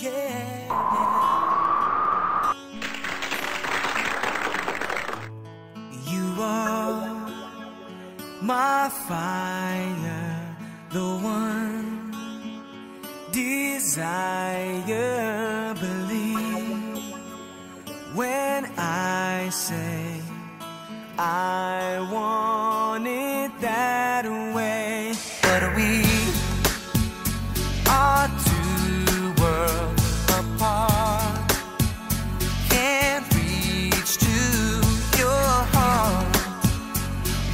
Yeah. You are my fire, the one desire. Believe when I say I want it that way. But we are two worlds apart, can't reach to your heart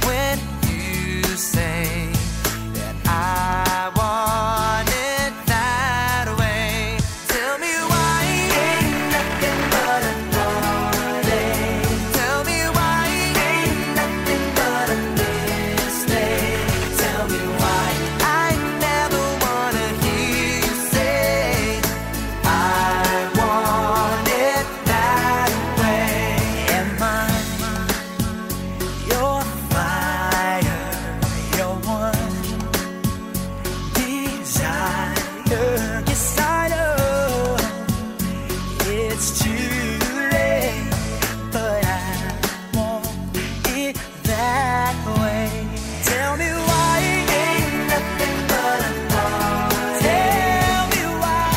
when you say that I want it that way. Tell me why ain't nothing but a heartache. Tell me why ain't nothing but a mistake. Tell me why I never wanna hear you say I want it that way. Am I your fire, your one desire? Yes, I know it's too late, but I want it that way. Tell me why ain't nothing but a heartache. Tell me why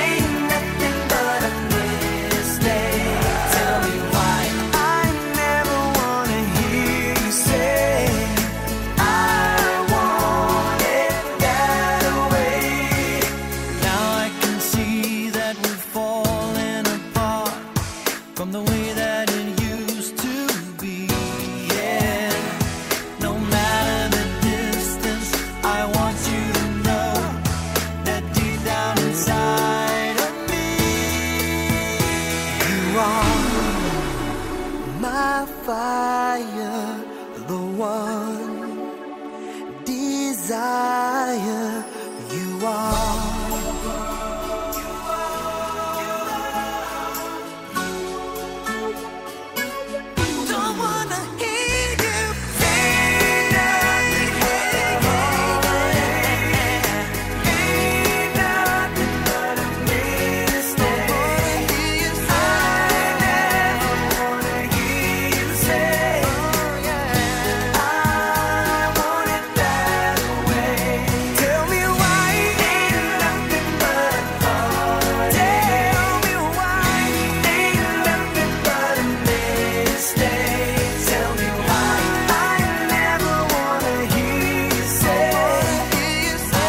ain't nothing but a mistake. Tell me why I never wanna hear you say I want it that way. Now I can see that we've fallen apart from the way that it used to be. Yeah, no matter the distance, I want you to know that deep down inside of me, you are my fire, the one desire. You are. Don't wanna hear you say nothing. Ain't nothing but a mistake. I never wanna hear you say I want it that way. Tell me why ain't nothing but a heartache. Tell me why ain't nothing but a mistake. Tell me why I never wanna hear you say I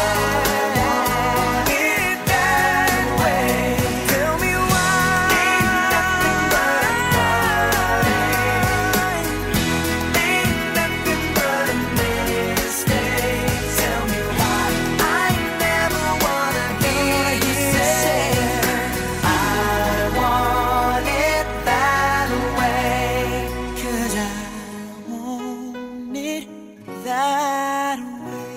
want it that way. Tell me why ain't nothing but a heartache. Ain't nothing but a mistake. Tell me why I never wanna hear you say I want it that way. 'Cause I want it that way.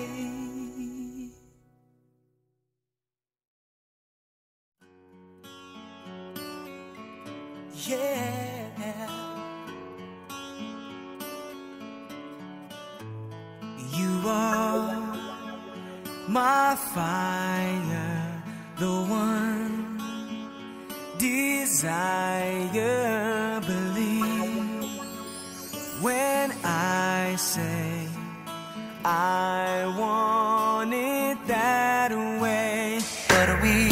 Yeah. You are my fire, the one desire. Believe when I say I want it that way. But we